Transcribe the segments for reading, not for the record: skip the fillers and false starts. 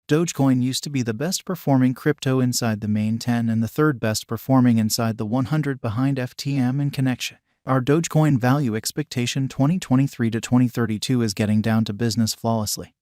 Dogecoin used to be the best performing crypto inside the main 10 and the third best performing inside the 100 behind FTM and Connection. Our Dogecoin value expectation 2023 to 2032 is getting down to business flawlessly.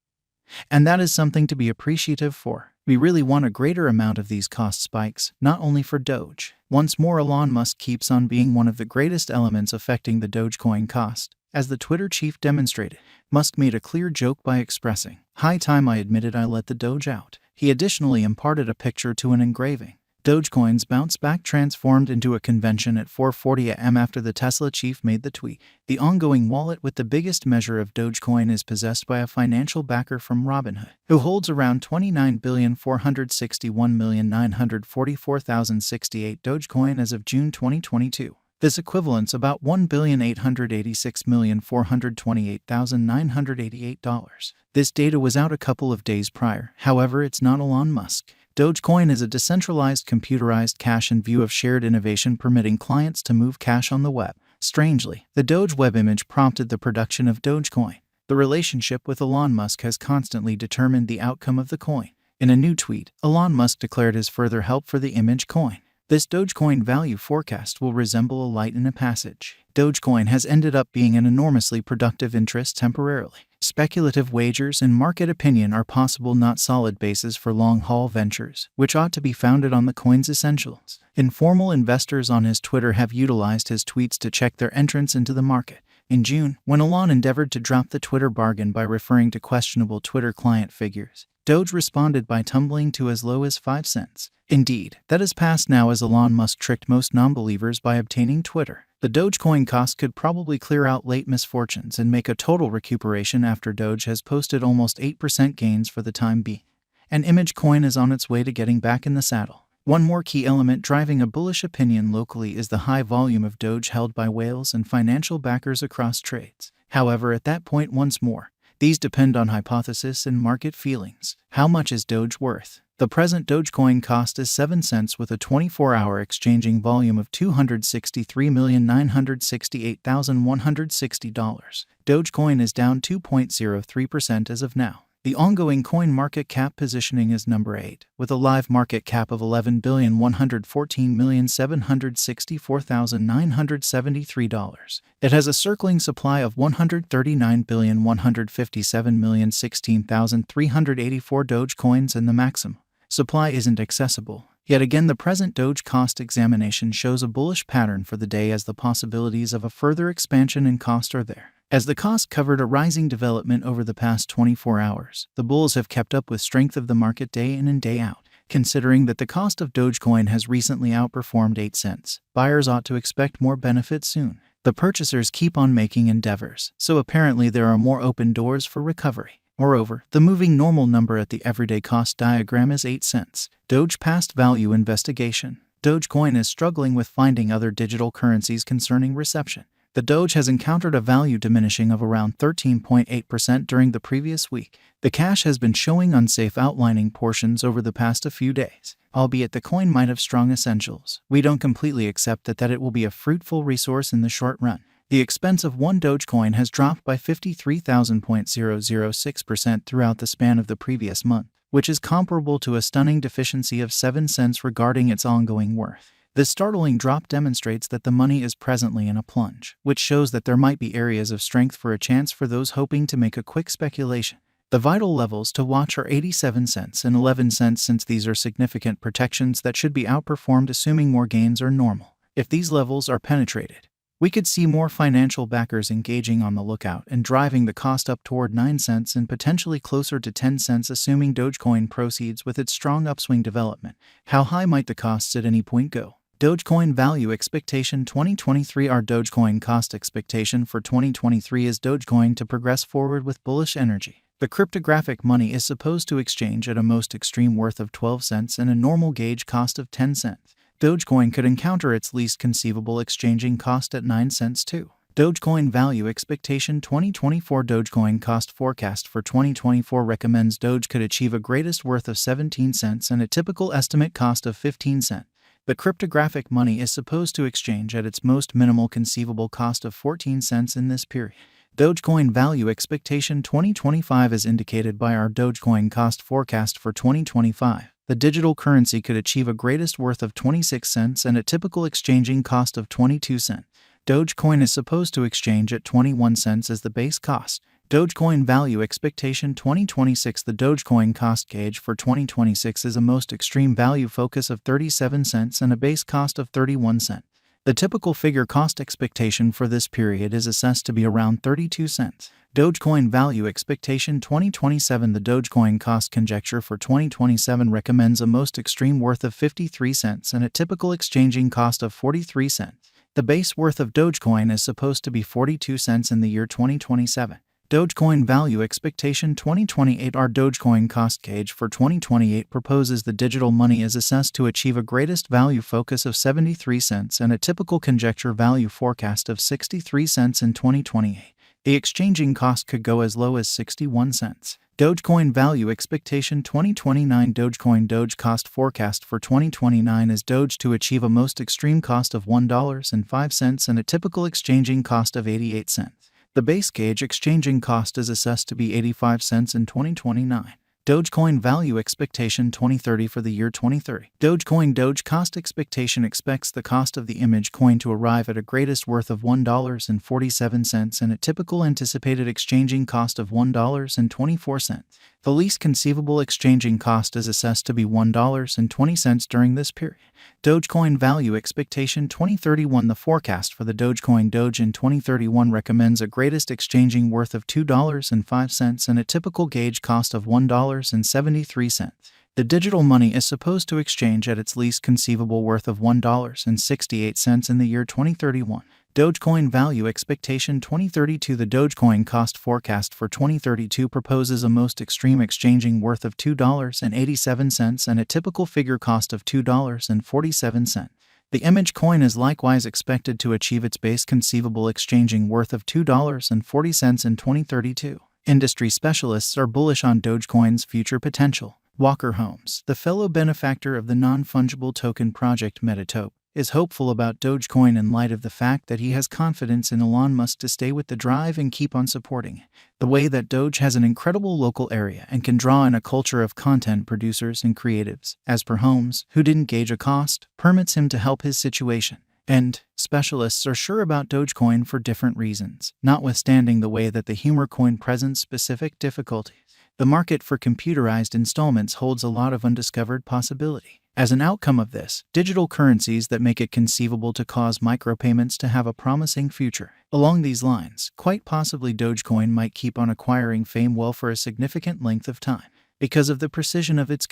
And that is something to be appreciative for. We really want a greater amount of these cost spikes, not only for Doge. Once more, Elon Musk keeps on being one of the greatest elements affecting the Dogecoin cost. As the Twitter chief demonstrated, Musk made a clear joke by expressing, "High time I admitted I let the Doge out." He additionally imparted a picture to an engraving. Dogecoin's bounce back transformed into a convention at 4:40 a.m. after the Tesla chief made the tweet. The ongoing wallet with the biggest measure of Dogecoin is possessed by a financial backer from Robinhood, who holds around 29,461,944,068 Dogecoin as of June 2022. This equivalents about $1,886,428,988. This data was out a couple of days prior, however it's not Elon Musk. Dogecoin is a decentralized computerized cash in view of shared innovation permitting clients to move cash on the web. Strangely, the Doge web image prompted the production of Dogecoin. The relationship with Elon Musk has constantly determined the outcome of the coin. In a new tweet, Elon Musk declared his further help for the image coin. This Dogecoin value forecast will resemble a light in a passage. Dogecoin has ended up being an enormously productive interest temporarily. Speculative wagers and market opinion are possible, not solid bases for long-haul ventures, which ought to be founded on the coin's essentials. Informal investors on his Twitter have utilized his tweets to check their entrance into the market. In June, when Elon endeavored to drop the Twitter bargain by referring to questionable Twitter client figures, Doge responded by tumbling to as low as 5 cents. Indeed, that is past now, as Elon Musk tricked most non-believers by obtaining Twitter. The Dogecoin cost could probably clear out late misfortunes and make a total recuperation after Doge has posted almost 8% gains for the time being. An image coin is on its way to getting back in the saddle. One more key element driving a bullish opinion locally is the high volume of Doge held by whales and financial backers across trades. However, at that point, once more, these depend on hypothesis and market feelings. How much is Doge worth? The present Dogecoin cost is 7 cents with a 24-hour exchanging volume of $263,968,160. Dogecoin is down 2.03% as of now. The ongoing coin market cap positioning is number 8, with a live market cap of $11,114,764,973. It has a circling supply of $139,157,016,384 Dogecoins, and the maximum supply isn't accessible. Yet again, the present Doge cost examination shows a bullish pattern for the day, as the possibilities of a further expansion in cost are there. As the cost covered a rising development over the past 24 hours, the bulls have kept up with strength of the market day in and day out. Considering that the cost of Dogecoin has recently outperformed 8 cents, buyers ought to expect more benefit soon. The purchasers keep on making endeavors, so apparently there are more open doors for recovery. Moreover, the moving normal number at the everyday cost diagram is 8 cents. Doge past value investigation. Dogecoin is struggling with finding other digital currencies concerning reception. The Doge has encountered a value diminishing of around 13.8% during the previous week. The cash has been showing unsafe outlining portions over the past few days. Albeit the coin might have strong essentials, we don't completely accept that it will be a fruitful resource in the short run. The expense of one Dogecoin has dropped by 53,000.006% throughout the span of the previous month, which is comparable to a stunning deficiency of 7 cents regarding its ongoing worth. This startling drop demonstrates that the money is presently in a plunge, which shows that there might be areas of strength for a chance for those hoping to make a quick speculation. The vital levels to watch are 87 cents and 11 cents, since these are significant protections that should be outperformed assuming more gains are normal. If these levels are penetrated, we could see more financial backers engaging on the lookout and driving the cost up toward 9 cents and potentially closer to 10 cents assuming Dogecoin proceeds with its strong upswing development. How high might the costs at any point go? Dogecoin value expectation 2023. Our Dogecoin cost expectation for 2023 is Dogecoin to progress forward with bullish energy. The cryptographic money is supposed to exchange at a most extreme worth of 12 cents and a normal gauge cost of 10 cents. Dogecoin could encounter its least conceivable exchanging cost at 9 cents too. Dogecoin value expectation 2024. Dogecoin cost forecast for 2024 recommends Doge could achieve a greatest worth of 17 cents and a typical estimate cost of 15 cents. The cryptographic money is supposed to exchange at its most minimal conceivable cost of 14 cents in this period. Dogecoin Value Expectation 2025 is indicated by our Dogecoin cost forecast for 2025. The digital currency could achieve a greatest worth of 26 cents and a typical exchanging cost of 22 cents. Dogecoin is supposed to exchange at 21 cents as the base cost. Dogecoin Value Expectation 2026. The Dogecoin cost gauge for 2026 is a most extreme value focus of 37 cents and a base cost of 31 cents. The typical figure cost expectation for this period is assessed to be around 32 cents. Dogecoin Value Expectation 2027. The Dogecoin cost conjecture for 2027 recommends a most extreme worth of 53 cents and a typical exchanging cost of 43 cents. The base worth of Dogecoin is supposed to be 42 cents in the year 2027. Dogecoin Value Expectation 2028. Our Dogecoin cost gauge for 2028 proposes the digital money is assessed to achieve a greatest value focus of 73 cents and a typical conjecture value forecast of 63 cents in 2028. The exchanging cost could go as low as 61 cents. Dogecoin Value Expectation 2029. Dogecoin Doge cost forecast for 2029 is Doge to achieve a most extreme cost of $1.05 and a typical exchanging cost of 88 cents. The base gauge exchanging cost is assessed to be 85 cents in 2029. Dogecoin Value Expectation 2030. For the year 2030, Dogecoin Doge cost expectation expects the cost of the image coin to arrive at a greatest worth of $1.47 and a typical anticipated exchanging cost of $1.24. The least conceivable exchanging cost is assessed to be $1.20 during this period. Dogecoin Value Expectation 2031. The forecast for the Dogecoin Doge in 2031 recommends a greatest exchanging worth of $2.05 and a typical gauge cost of $1.73. The digital money is supposed to exchange at its least conceivable worth of $1.68 in the year 2031. Dogecoin Value Expectation 2032. The Dogecoin cost forecast for 2032 proposes a most extreme exchanging worth of $2.87 and a typical figure cost of $2.47. The image coin is likewise expected to achieve its base conceivable exchanging worth of $2.40 in 2032. Industry specialists are bullish on Dogecoin's future potential. Walker Holmes, the fellow benefactor of the non-fungible token project Metatope, is hopeful about Dogecoin in light of the fact that he has confidence in Elon Musk to stay with the drive and keep on supporting it. The way that Doge has an incredible local area and can draw in a culture of content producers and creatives, as per Holmes, who didn't gauge a cost, permits him to help his situation. And specialists are sure about Dogecoin for different reasons, notwithstanding the way that the humor coin presents specific difficulties. The market for computerized installments holds a lot of undiscovered possibility. As an outcome of this, digital currencies that make it conceivable to cause micropayments to have a promising future. Along these lines, quite possibly Dogecoin might keep on acquiring fame well for a significant length of time because of the precision of its